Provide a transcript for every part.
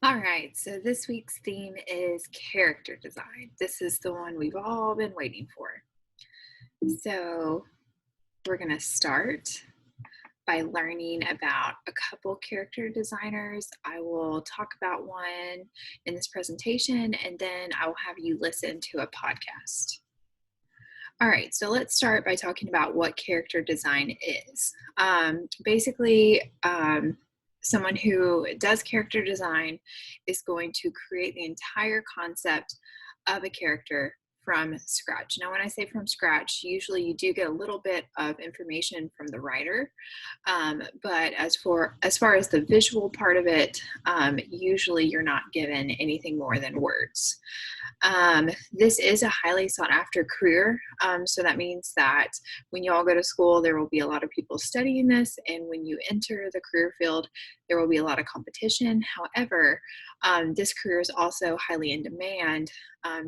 All right, so this week's theme is character design. This is the one we've all been waiting for. So, we're going to start by learning about a couple character designers. I will talk about one in this presentation, and then I will have you listen to a podcast. All right, so let's start by talking about what character design is. Basically, someone who does character design is going to create the entire concept of a character from scratch. Now, when I say from scratch, usually you do get a little bit of information from the writer, but as far as the visual part of it, usually you're not given anything more than words. This is a highly sought after career. So that means that when you all go to school, there will be a lot of people studying this. And when you enter the career field, there will be a lot of competition. However, this career is also highly in demand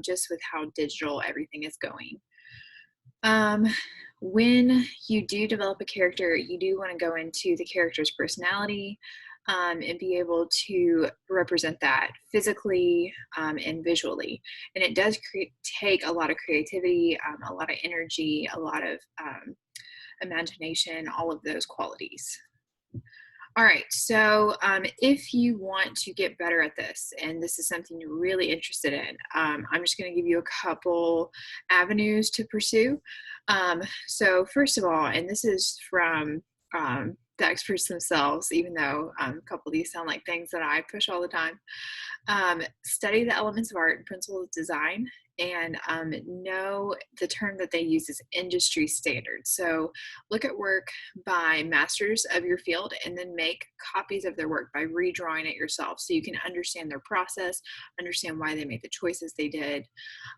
just with how digital everything is going. Um, when you do develop a character, you do want to go into the character's personality and be able to represent that physically and visually. And it does take a lot of creativity, a lot of energy, a lot of imagination, all of those qualities. All right, so if you want to get better at this, and this is something you're really interested in, I'm just going to give you a couple avenues to pursue. So, first of all, and this is from the experts themselves, even though a couple of these sound like things that I push all the time. Study the elements of art and principles of design, and know the term that they use is industry standard. So look at work by masters of your field and then make copies of their work by redrawing it yourself so you can understand their process, understand why they made the choices they did,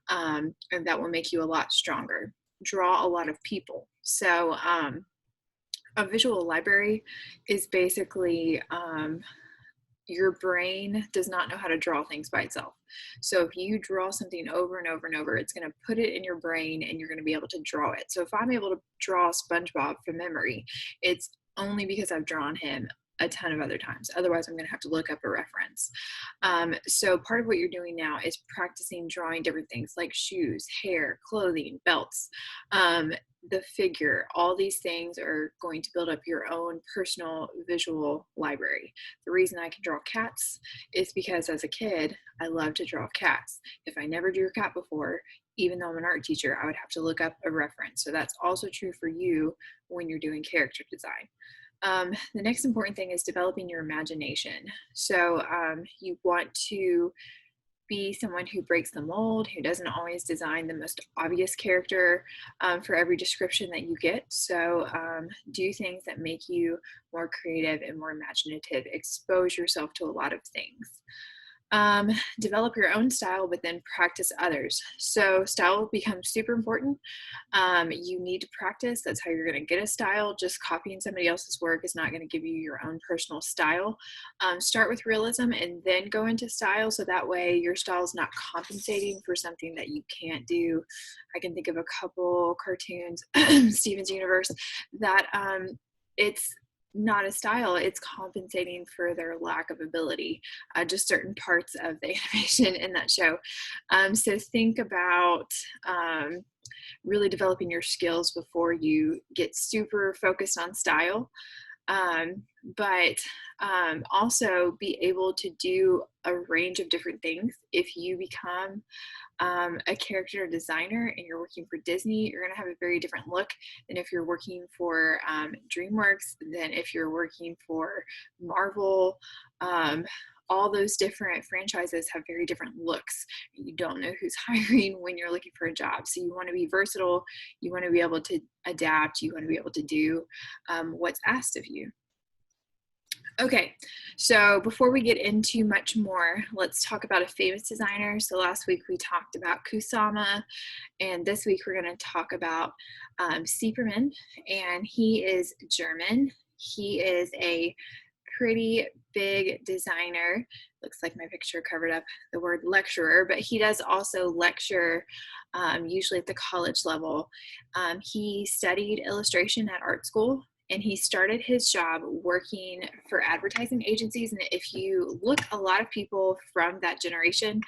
and that will make you a lot stronger. Draw a lot of people. So a visual library is basically your brain does not know how to draw things by itself. So if you draw something over and over and over, it's going to put it in your brain and you're going to be able to draw it. So if I'm able to draw SpongeBob from memory, it's only because I've drawn him a ton of other times. Otherwise, I'm going to have to look up a reference. So part of what you're doing now is practicing drawing different things like shoes, hair, clothing, belts, the figure. All these things are going to build up your own personal visual library. The reason I can draw cats is because as a kid, I loved to draw cats. If I never drew a cat before, even though I'm an art teacher, I would have to look up a reference. So that's also true for you when you're doing character design. The next important thing is developing your imagination. So you want to be someone who breaks the mold, who doesn't always design the most obvious character for every description that you get. So do things that make you more creative and more imaginative. Expose yourself to a lot of things. Develop your own style, but then practice others. So style becomes super important. You need to practice. That's how you're going to get a style. Just copying somebody else's work is not going to give you your own personal style. Start with realism and then go into style. So that way your style is not compensating for something that you can't do. I can think of a couple cartoons, Steven's Universe, that it's not a style, it's compensating for their lack of ability, just certain parts of the animation in that show. So think about really developing your skills before you get super focused on style. But also be able to do a range of different things. If you become a character designer and you're working for Disney, you're going to have a very different look than if you're working for DreamWorks, than if you're working for Marvel. All those different franchises have very different looks. You don't know who's hiring when you're looking for a job. So you want to be versatile. You want to be able to adapt. You want to be able to do what's asked of you. Okay, so before we get into much more, let's talk about a famous designer. So last week we talked about Kusama, and this week we're going to talk about Siebermann, and he is German. He is a pretty big designer. Looks like my picture covered up the word lecturer, but he does also lecture usually at the college level. He studied illustration at art school, and he started his job working for advertising agencies. And if you look, a lot of people from that generation,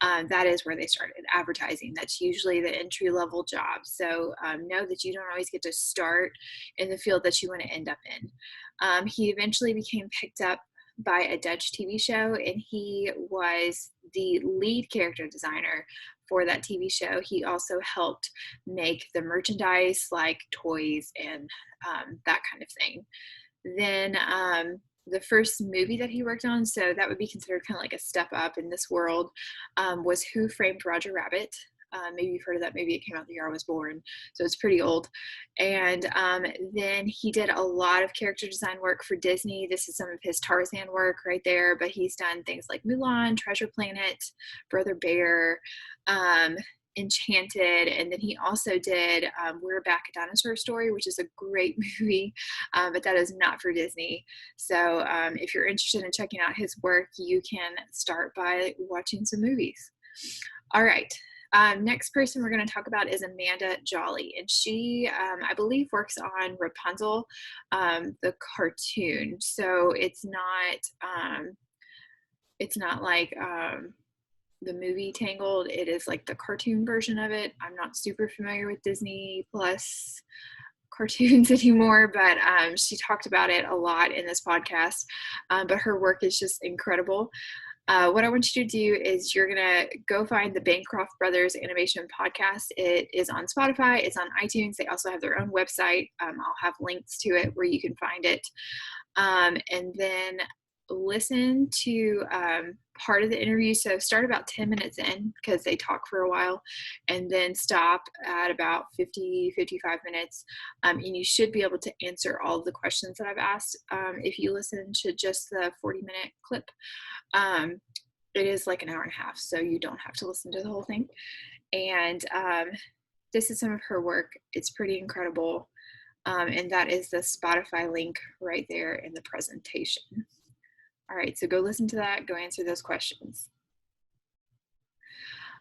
that is where they started, advertising. That's usually the entry-level job. So know that you don't always get to start in the field that you want to end up in. He eventually became picked up by a Dutch TV show, and he was the lead character designer for that TV show. He also helped make the merchandise, like toys and that kind of thing. Then the first movie that he worked on, so that would be considered kind of like a step up in this world, was Who Framed Roger Rabbit. Maybe you've heard of that movie. It came out the year I was born, so it's pretty old. And then he did a lot of character design work for Disney. This is some of his Tarzan work right there, but he's done things like Mulan, Treasure Planet, Brother Bear, Enchanted, and then he also did We're Back, a Dinosaur Story, which is a great movie, but that is not for Disney. So if you're interested in checking out his work, you can start by watching some movies. All right. Next person we're going to talk about is Amanda Jolly, and she, I believe, works on Rapunzel, the cartoon. So it's not like the movie Tangled. It is like the cartoon version of it. I'm not super familiar with Disney Plus cartoons anymore, but she talked about it a lot in this podcast. But her work is just incredible. What I want you to do is you're going to go find the Bancroft Brothers Animation Podcast. It is on Spotify. It's on iTunes. They also have their own website. I'll have links to it where you can find it. And then listen to part of the interview. So start about 10 minutes in, because they talk for a while, and then stop at about 55 minutes. And you should be able to answer all of the questions that I've asked. If you listen to just the 40-minute clip, it is like an hour and a half, so you don't have to listen to the whole thing. And this is some of her work. It's pretty incredible. And that is the Spotify link right there in the presentation. All right, so go listen to that, go answer those questions.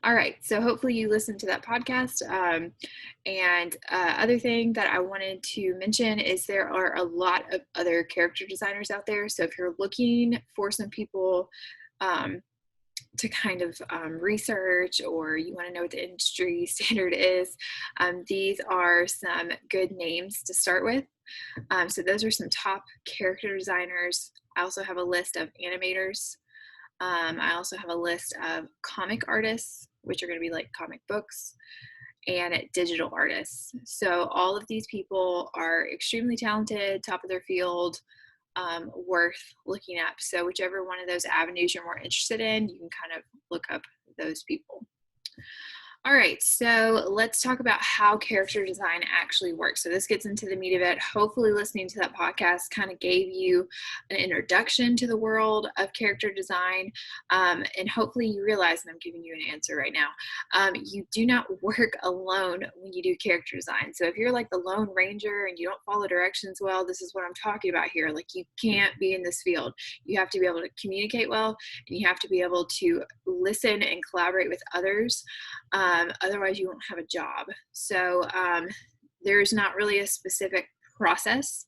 All right, so hopefully you listened to that podcast. And other thing that I wanted to mention is there are a lot of other character designers out there. So if you're looking for some people to kind of research, or you want to know what the industry standard is, these are some good names to start with. So those are some top character designers. I also have a list of animators. I also have a list of comic artists, which are going to be like comic books, and digital artists. So all of these people are extremely talented, top of their field, worth looking up. So whichever one of those avenues you're more interested in, you can kind of look up those people. All right, so let's talk about how character design actually works. So this gets into the meat of it. Hopefully listening to that podcast kind of gave you an introduction to the world of character design, and hopefully you realize, and I'm giving you an answer right now, you do not work alone when you do character design. So if you're like the Lone Ranger and you don't follow directions well, this is what I'm talking about here. Like, you can't be in this field. You have to be able to communicate well, and you have to be able to listen and collaborate with others. Otherwise you won't have a job. So there's not really a specific process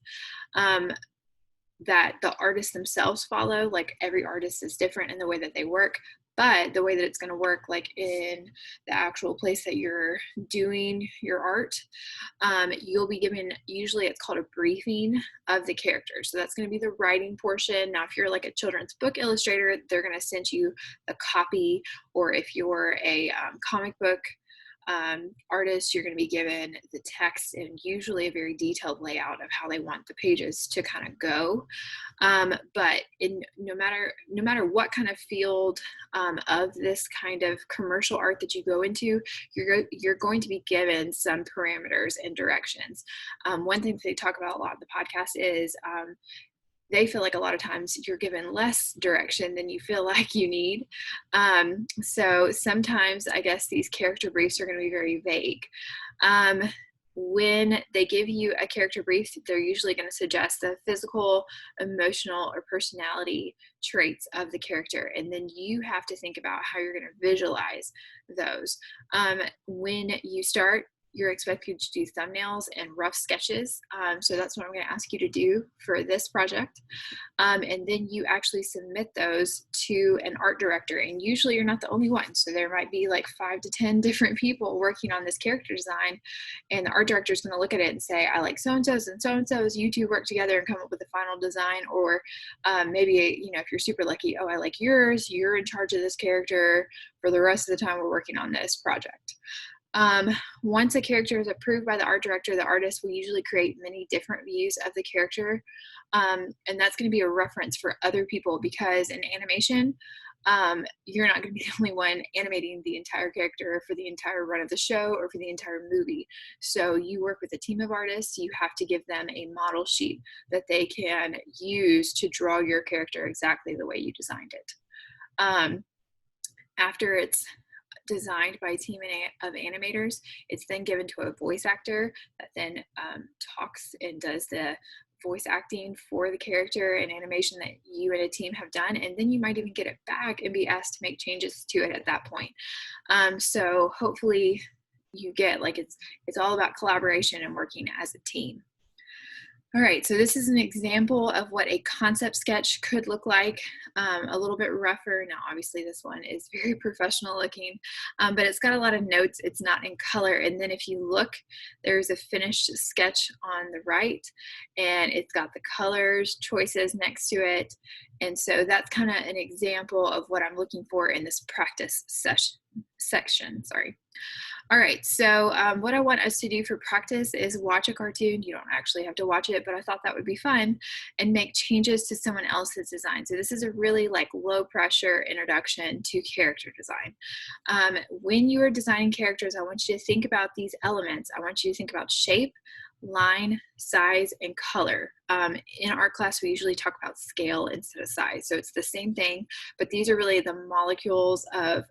that the artists themselves follow. Like, every artist is different in the way that they work, but the way that it's going to work, like in the actual place that you're doing your art, you'll be given, usually it's called a briefing of the character. So that's going to be the writing portion. Now, if you're like a children's book illustrator, they're going to send you a copy, or if you're a comic book artist, you're going to be given the text and usually a very detailed layout of how they want the pages to kind of go. But no matter what kind of field of this kind of commercial art that you go into, you're going to be given some parameters and directions. One thing that they talk about a lot in the podcast is they feel like a lot of times you're given less direction than you feel like you need. So sometimes I guess these character briefs are going to be very vague. When they give you a character brief, they're usually going to suggest the physical, emotional, or personality traits of the character. And then you have to think about how you're going to visualize those. When you start you're expected to do thumbnails and rough sketches. So that's what I'm going to ask you to do for this project. And then you actually submit those to an art director. And usually you're not the only one. So there might be like 5 to 10 different people working on this character design. And the art director is going to look at it and say, I like so-and-so's and so-and-so's. You two work together and come up with the final design. Or maybe, you know, if you're super lucky, oh, I like yours. You're in charge of this character for the rest of the time we're working on this project. Once a character is approved by the art director, the artist will usually create many different views of the character. And that's going to be a reference for other people, because in animation, you're not going to be the only one animating the entire character for the entire run of the show or for the entire movie. So you work with a team of artists. You have to give them a model sheet that they can use to draw your character exactly the way you designed it. After it's designed by a team of animators, it's then given to a voice actor that then talks and does the voice acting for the character and animation that you and a team have done. And then you might even get it back and be asked to make changes to it at that point. So hopefully you get, like, it's all about collaboration and working as a team. All right, so this is an example of what a concept sketch could look like, a little bit rougher. Now, obviously this one is very professional looking, but it's got a lot of notes. It's not in color. And then if you look, there's a finished sketch on the right, and it's got the colors choices next to it. And so that's kind of an example of what I'm looking for in this practice section. All right, so what I want us to do for practice is watch a cartoon. You don't actually have to watch it, but I thought that would be fun, and make changes to someone else's design. So this is a really like low pressure introduction to character design. When you are designing characters, I want you to think about these elements. I want you to think about shape, line, size, and color. In art class, we usually talk about scale instead of size. So it's the same thing, but these are really the molecules of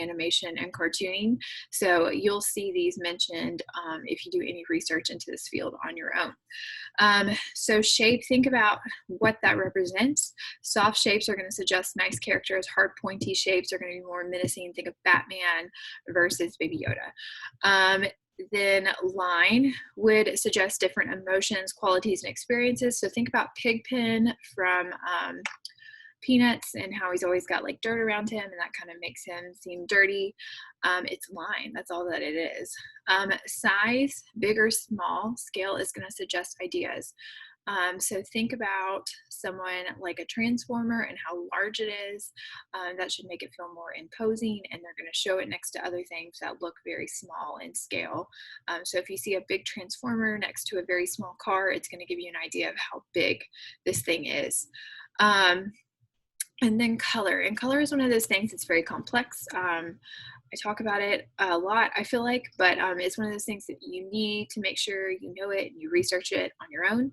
animation and cartooning. So you'll see these mentioned if you do any research into this field on your own. So shape, think about what that represents. Soft shapes are going to suggest nice characters. Hard, pointy shapes are going to be more menacing. Think of Batman versus Baby Yoda. Then line would suggest different emotions, qualities, and experiences. So think about Pigpen from Peanuts and how he's always got like dirt around him, and that kind of makes him seem dirty. It's line, that's all that it is. Size, big or small. Scale is going to suggest ideas. So think about someone like a transformer and how large it is. That should make it feel more imposing, and they're going to show it next to other things that look very small in scale. So if you see a big transformer next to a very small car, it's going to give you an idea of how big this thing is. And then color. And color is one of those things that's very complex. I talk about it a lot, I feel like, but it's one of those things that you need to make sure you know it and you research it on your own.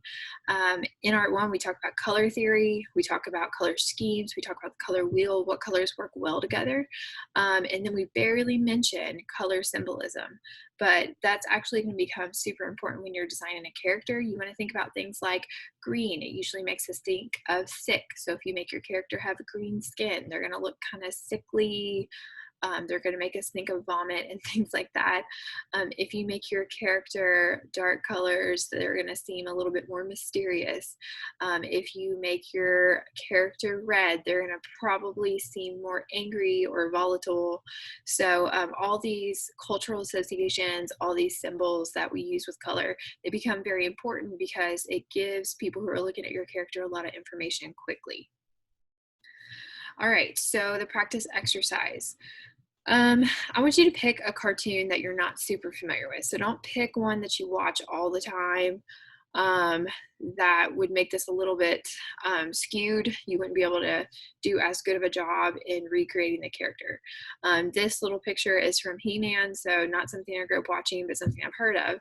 In Art 1, we talk about color theory, we talk about color schemes, we talk about the color wheel, what colors work well together, and then we barely mention color symbolism. But that's actually going to become super important when you're designing a character. You want to think about things like green. It usually makes us think of sick. So if you make your character have green skin, they're going to look kind of sickly. They're going to make us think of vomit and things like that. If you make your character dark colors, they're going to seem a little bit more mysterious. If you make your character red, they're going to probably seem more angry or volatile. So all these cultural associations, all these symbols that we use with color, they become very important because it gives people who are looking at your character a lot of information quickly. All right, so the practice exercise. I want you to pick a cartoon that you're not super familiar with. So don't pick one that you watch all the time. That would make this a little bit skewed. You wouldn't be able to do as good of a job in recreating the character. This little picture is from He-Man, so not something I grew up watching, but something I've heard of.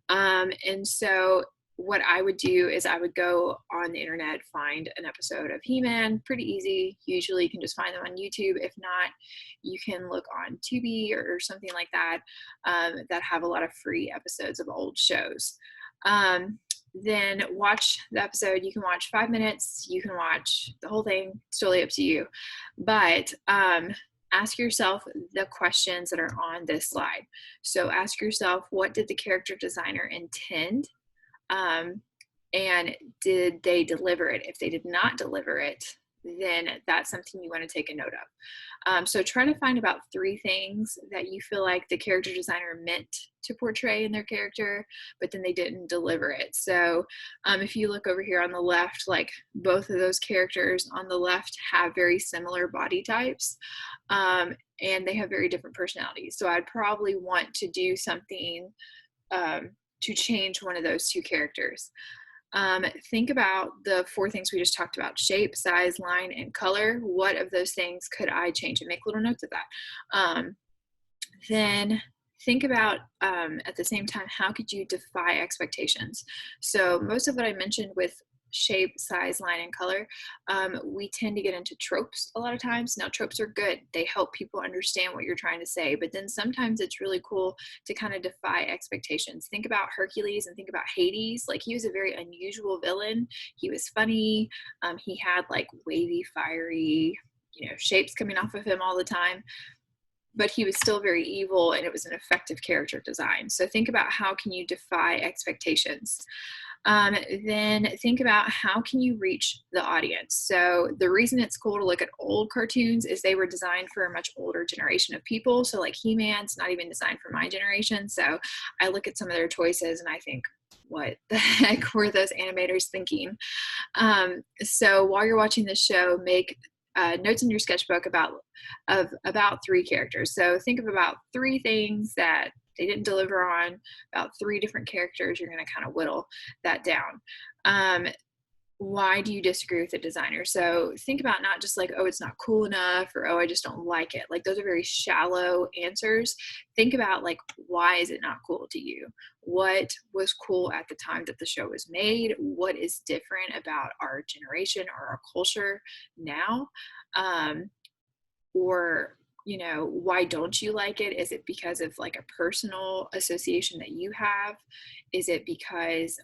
And so what I would do is I would go on the internet, find an episode of He-Man, pretty easy. Usually you can just find them on YouTube. If not, you can look on Tubi or something like that, that have a lot of free episodes of old shows. Then watch the episode. You can watch 5 minutes, you can watch the whole thing, it's totally up to you. But ask yourself the questions that are on this slide. So ask yourself, what did the character designer intend? And did they deliver it? If they did not deliver it, then that's something you want to take a note of. So try to find about 3 things that you feel like the character designer meant to portray in their character, but then they didn't deliver it. So if you look over here on the left, like both of those characters on the left have very similar body types, and they have very different personalities. So I'd probably want to do something to change one of those 2 characters. Think about the 4 things we just talked about: shape, size, line, and color. What of those things could I change? And make little notes of that. Then think about, at the same time, how could you defy expectations? So most of what I mentioned with shape, size, line, and color, we tend to get into tropes a lot of times. Now, tropes are good. They help people understand what you're trying to say, but then sometimes it's really cool to kind of defy expectations. Think about Hercules and think about Hades. Like, he was a very unusual villain. He was funny. He had like wavy, fiery, shapes coming off of him all the time, but he was still very evil, and it was an effective character design. So think about, how can you defy expectations? Then think about, how can you reach the audience? So the reason it's cool to look at old cartoons is they were designed for a much older generation of people. So like He-Man's not even designed for my generation. So I look at some of their choices and I think, what the heck were those animators thinking? So while you're watching this show, make notes in your sketchbook about 3 characters. So think of about 3 things that they didn't deliver on, about 3 different characters. You're going to kind of whittle that down. Why do you disagree with the designer? So think about not just like, oh, it's not cool enough, or, oh, I just don't like it. Like, those are very shallow answers. Think about, like, why is it not cool to you? What was cool at the time that the show was made? What is different about our generation or our culture now? Or, why don't you like it? Is it because of like a personal association that you have? Is it because,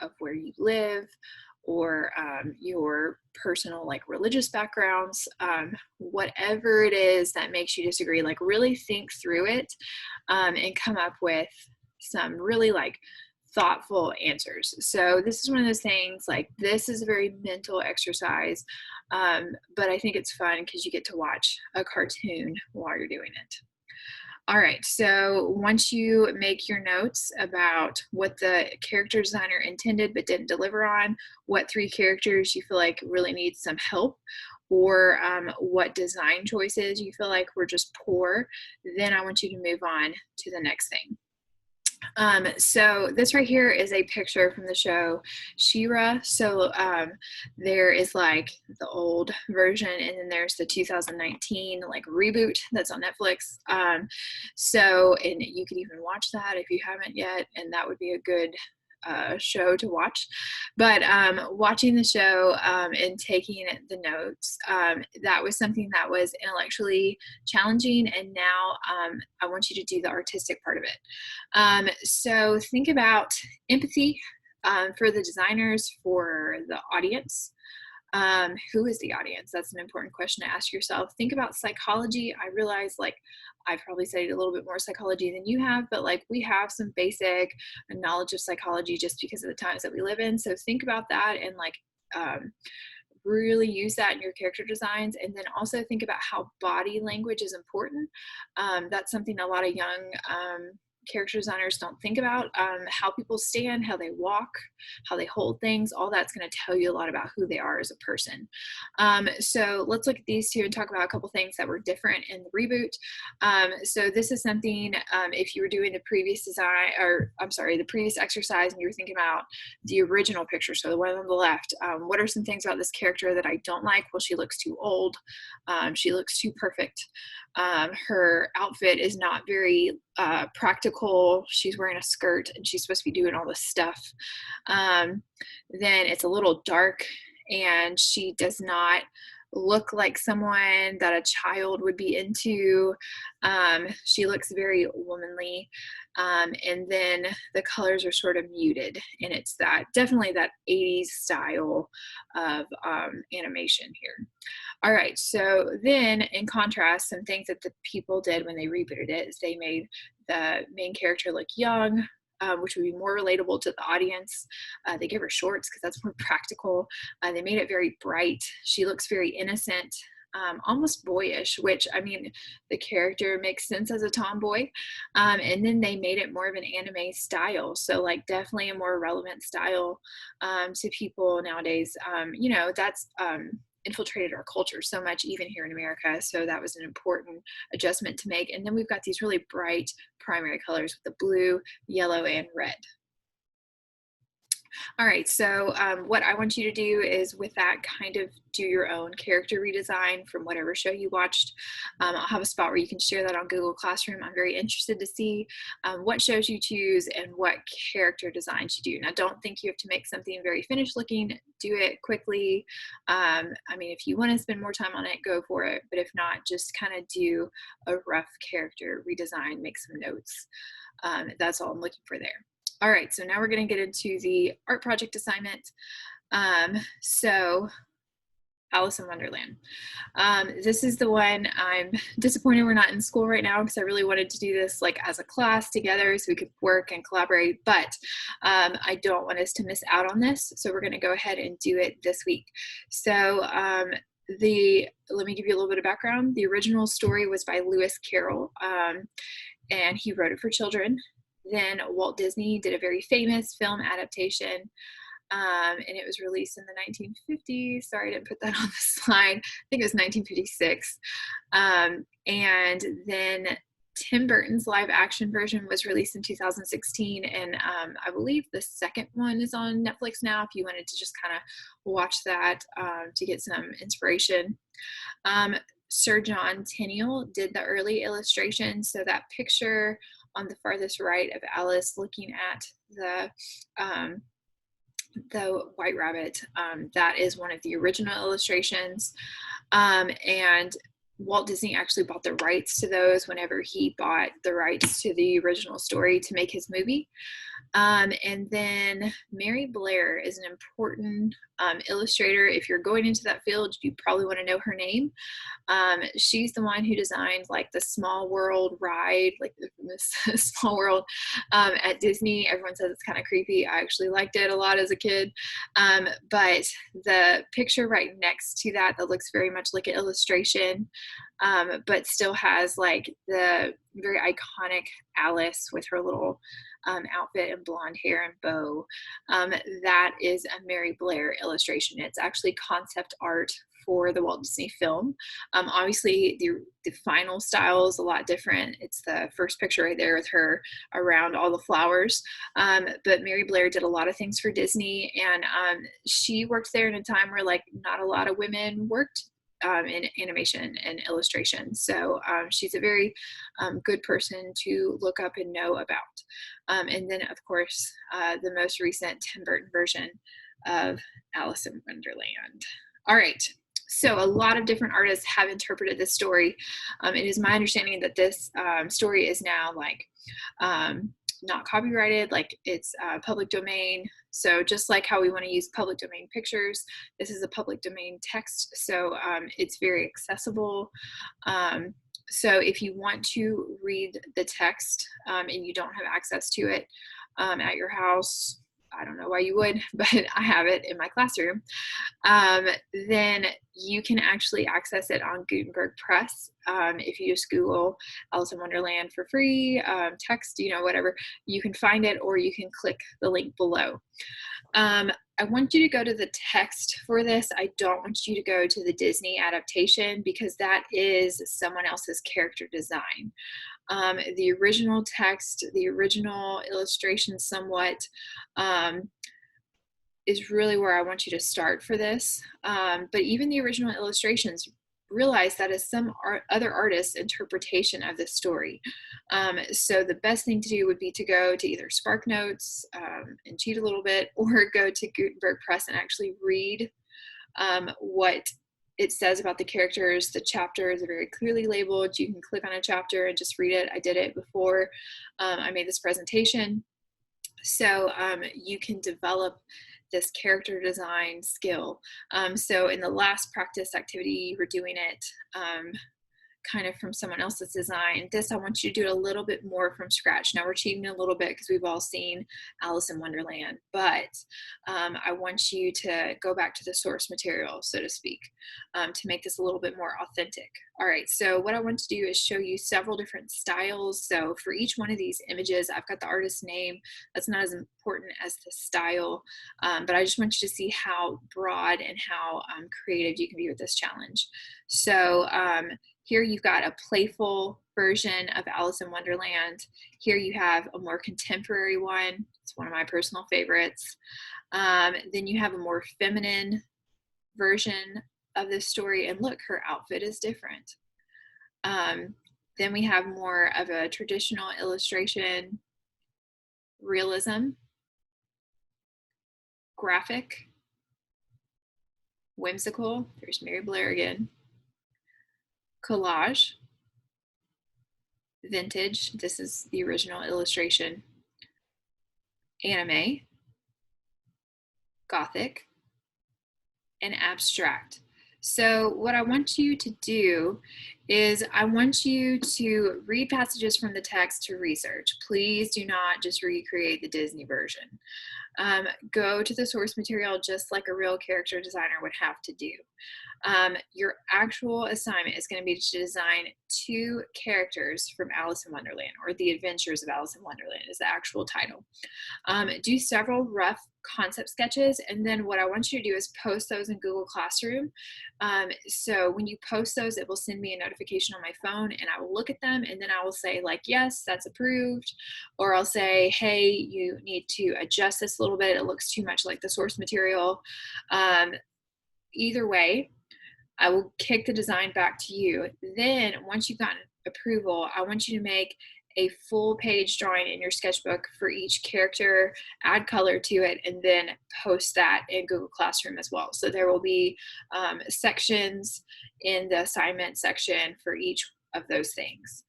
of where you live, or your personal like religious backgrounds? Whatever it is that makes you disagree, like, really think through it, and come up with some really like thoughtful answers. So this is one of those things, like, this is a very mental exercise, but I think it's fun because you get to watch a cartoon while you're doing it. All right, so once you make your notes about what the character designer intended but didn't deliver on, what 3 characters you feel like really need some help, or what design choices you feel like were just poor, then I want you to move on to the next thing. So this right here is a picture from the show She-Ra. So there is like the old version, and then there's the 2019 like reboot that's on Netflix. And you can even watch that if you haven't yet, and that would be a good show to watch. But watching the show and taking the notes, that was something that was intellectually challenging, and now I want you to do the artistic part of it. So think about empathy for the designers, for the audience. Who is the audience? That's an important question to ask yourself. Think about psychology. I realize, like, I've probably studied a little bit more psychology than you have, but like, we have some basic knowledge of psychology just because of the times that we live in. So think about that, and like, really use that in your character designs. And then also think about how body language is important. That's something a lot of young character designers don't think about. How people stand, how they walk, how they hold things, all that's going to tell you a lot about who they are as a person. So let's look at these 2 and talk about a couple things that were different in the reboot. So this is something, if you were doing the previous the previous exercise, and you were thinking about the original picture, so the one on the left, what are some things about this character that I don't like? Well, she looks too old. She looks too perfect. Her outfit is not very practical. She's wearing a skirt and she's supposed to be doing all this stuff. Then it's a little dark, and she does not look like someone that a child would be into. She looks very womanly. And then the colors are sort of muted, and it's that definitely that 80s style of animation here. All right, so then in contrast, some things that the people did when they rebooted it is they made the main character look young, which would be more relatable to the audience. They gave her shorts because that's more practical. They made it very bright. She looks very innocent, almost boyish, which, I mean, the character makes sense as a tomboy. And then they made it more of an anime style. So like definitely a more relevant style to people nowadays. You know, that's infiltrated our culture so much, even here in America. So that was an important adjustment to make. And then we've got these really bright primary colors with the blue, yellow, and red. All right, so what I want you to do is with that kind of do your own character redesign from whatever show you watched. I'll have a spot where you can share that on Google Classroom. I'm very interested to see what shows you choose and what character designs you do. Now, don't think you have to make something very finished looking. Do it quickly. I mean, if you want to spend more time on it, go for it. But if not, just kind of do a rough character redesign, make some notes. That's all I'm looking for there. All right, so now we're going to get into the art project assignment. So Alice in Wonderland. This is the one I'm disappointed we're not in school right now because I really wanted to do this like as a class together so we could work and collaborate, but I don't want us to miss out on this. So we're going to go ahead and do it this week. So let me give you a little bit of background. The original story was by Lewis Carroll, and he wrote it for children. Then Walt Disney did a very famous film adaptation, and it was released in the 1950s. Sorry, I didn't put that on the slide. I think it was 1956. And then Tim Burton's live action version was released in 2016, and I believe the second one is on Netflix now if you wanted to just kind of watch that to get some inspiration. Sir John Tenniel did the early illustration, so that picture on the farthest right of Alice looking at the White Rabbit, that is one of the original illustrations, and Walt Disney actually bought the rights to those whenever he bought the rights to the original story to make his movie. And then Mary Blair is an important illustrator. If you're going into that field, you probably want to know her name. She's the one who designed like the Small World ride, like the Small World at Disney. Everyone says it's kind of creepy. I actually liked it a lot as a kid. But the picture right next to that looks very much like an illustration, but still has like the very iconic Alice with her little outfit and blonde hair and bow. That is a Mary Blair illustration. It's actually concept art for the Walt Disney film. Obviously, the final style is a lot different. It's the first picture right there with her around all the flowers. But Mary Blair did a lot of things for Disney, and she worked there in a time where like not a lot of women worked in animation and illustration. So she's a very good person to look up and know about. And then, of course, the most recent Tim Burton version of Alice in Wonderland. All right. So a lot of different artists have interpreted this story. It is my understanding that this story is now like not copyrighted, like it's public domain. So just like how we want to use public domain pictures, this is a public domain text. So it's very accessible. So if you want to read the text and you don't have access to it at your house, I don't know why you would, but I have it in my classroom, then you can actually access it on Gutenberg Press. If you just Google Alice in Wonderland for free, text, whatever, you can find it, or you can click the link below. I want you to go to the text for this. I don't want you to go to the Disney adaptation because that is someone else's character design. The original text, the original illustration somewhat, is really where I want you to start for this. But even the original illustrations, realize that is some other artist's interpretation of the story. So the best thing to do would be to go to either SparkNotes and cheat a little bit, or go to Gutenberg Press and actually read what it says about the characters. The chapters are very clearly labeled. You can click on a chapter and just read it. I did it before I made this presentation. So you can develop this character design skill. So in the last practice activity, you were doing it kind of from someone else's design. This, I want you to do it a little bit more from scratch. Now we're cheating a little bit because we've all seen Alice in Wonderland, but I want you to go back to the source material, so to speak, to make this a little bit more authentic. All right, so what I want to do is show you several different styles. So for each one of these images, I've got the artist's name. That's not as important as the style, but I just want you to see how broad and how creative you can be with this challenge. So here you've got a playful version of Alice in Wonderland. Here you have a more contemporary one. It's one of my personal favorites. Then you have a more feminine version of this story, and look, her outfit is different. Then we have more of a traditional illustration, realism, graphic, whimsical, there's Mary Blair again, collage, vintage, this is the original illustration, anime, gothic, and abstract. So what I want you to do is I want you to read passages from the text to research. Please do not just recreate the Disney version. Go to the source material just like a real character designer would have to do. Your actual assignment is going to be to design 2 characters from Alice in Wonderland, or The Adventures of Alice in Wonderland is the actual title. Do several rough concept sketches, and then what I want you to do is post those in Google Classroom. So when you post those, it will send me a notification on my phone, and I will look at them, and then I will say like, yes, that's approved, or I'll say, hey, you need to adjust this a little bit, it looks too much like the source material. Either way, I will kick the design back to you. Then once you've gotten approval, I want you to make a full page drawing in your sketchbook for each character, add color to it, and then post that in Google Classroom as well. So there will be sections in the assignment section for each of those things.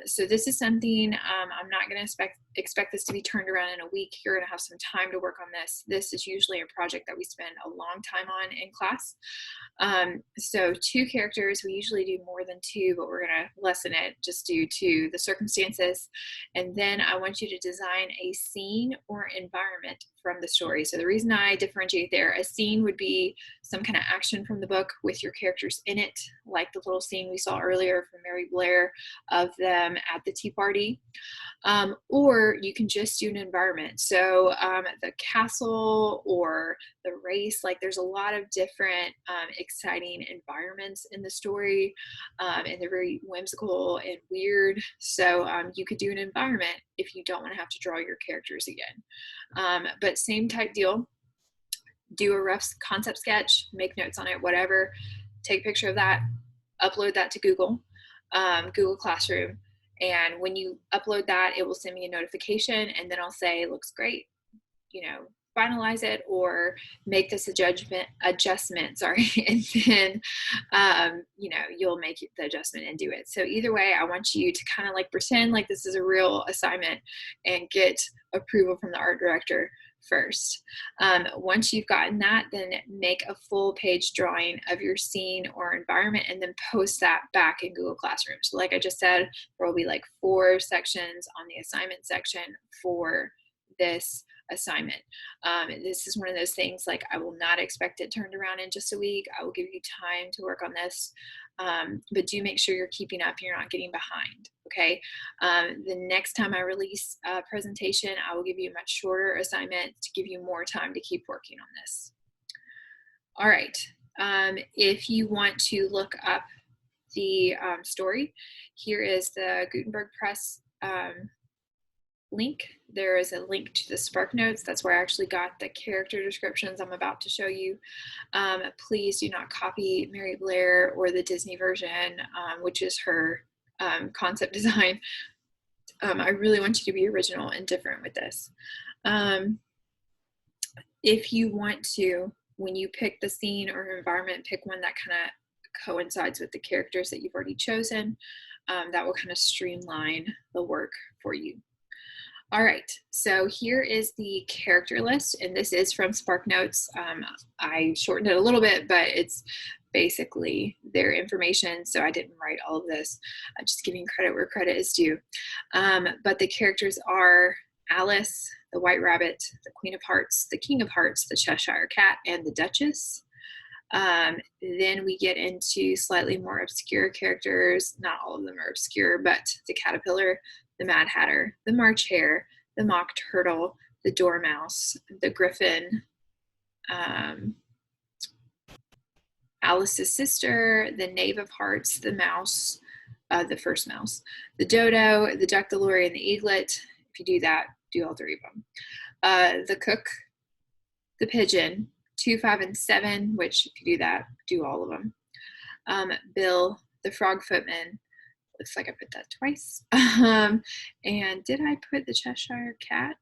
So this is something I'm not going to expect this to be turned around in a week. You're going to have some time to work on this. This is usually a project that we spend a long time on in class. So 2 characters, we usually do more than 2, but we're going to lessen it just due to the circumstances. And then I want you to design a scene or environment from the story. So the reason I differentiate there, a scene would be some kind of action from the book with your characters in it, like the little scene we saw earlier from Mary Blair of them at the tea party. Or you can just do an environment. So the castle or the race, like there's a lot of different exciting environments in the story, and they're very whimsical and weird. So you could do an environment if you don't want to have to draw your characters again. But same type deal, do a rough concept sketch, make notes on it, whatever, take a picture of that, upload that to Google Classroom. And when you upload that, it will send me a notification, and then I'll say, looks great, finalize it or make this adjustment, sorry, and then, you'll make the adjustment and do it. So either way, I want you to kind of like pretend like this is a real assignment and get approval from the art director first. Once you've gotten that, then make a full page drawing of your scene or environment and then post that back in Google Classroom. So like I just said, there will be like 4 sections on the assignment section for this assignment. This is one of those things, like I will not expect it turned around in just a week. I will give you time to work on this, but do make sure you're keeping up, you're not getting behind, okay? The next time I release a presentation, I will give you a much shorter assignment to give you more time to keep working on this. All right, if you want to look up the story, here is the Gutenberg Press link. There is a link to the SparkNotes. That's where I actually got the character descriptions I'm about to show you. Please do not copy Mary Blair or the Disney version, which is her concept design. I really want you to be original and different with this. If you want to when you pick the scene or environment, pick one that kind of coincides with the characters that you've already chosen. That will kind of streamline the work for you. All right, so here is the character list, and this is from SparkNotes. I shortened it a little bit, but it's basically their information, so I didn't write all of this. I'm just giving credit where credit is due. But the characters are Alice, the White Rabbit, the Queen of Hearts, the King of Hearts, the Cheshire Cat, and the Duchess. Then we get into slightly more obscure characters. Not all of them are obscure, but the Caterpillar, the Mad Hatter, the March Hare, the Mock Turtle, the Dormouse, the Griffin, Alice's sister, the Knave of Hearts, the Mouse, the first mouse, the Dodo, the Duck, the Lory, and the Eaglet. If you do that, do all three of them. The Cook, the Pigeon, 2, 5, and 7, which if you do that, do all of them. Bill, the Frog Footman. Looks like I put that twice. And did I put the Cheshire Cat?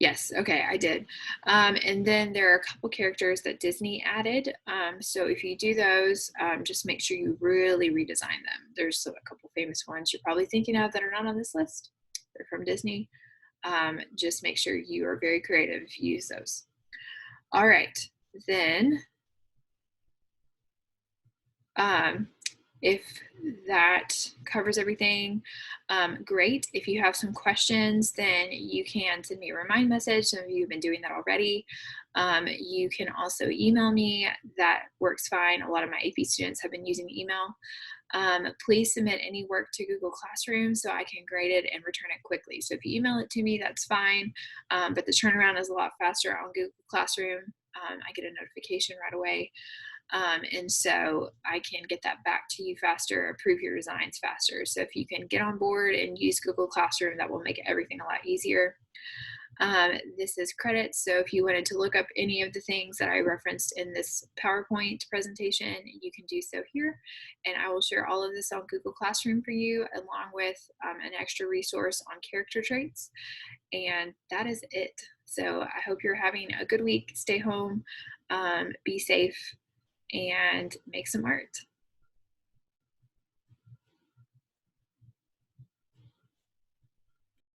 Yes, okay, I did. And then there are a couple characters that Disney added. So if you do those, just make sure you really redesign them. There's a couple famous ones you're probably thinking of that are not on this list. They're from Disney. Just make sure you are very creative if you use those. All right, then if that covers everything, great. If you have some questions, then you can send me a remind message. Some of you have been doing that already. You can also email me. That works fine. A lot of my AP students have been using email. Please submit any work to Google Classroom so I can grade it and return it quickly. So if you email it to me, that's fine. But the turnaround is a lot faster on Google Classroom. I get a notification right away. And so I can get that back to you faster, approve your designs faster. So if you can get on board and use Google Classroom, that will make everything a lot easier. This is credits. So if you wanted to look up any of the things that I referenced in this PowerPoint presentation, you can do so here. And I will share all of this on Google Classroom for you, along with an extra resource on character traits. And that is it. So I hope you're having a good week. Stay home, be safe, and make some art.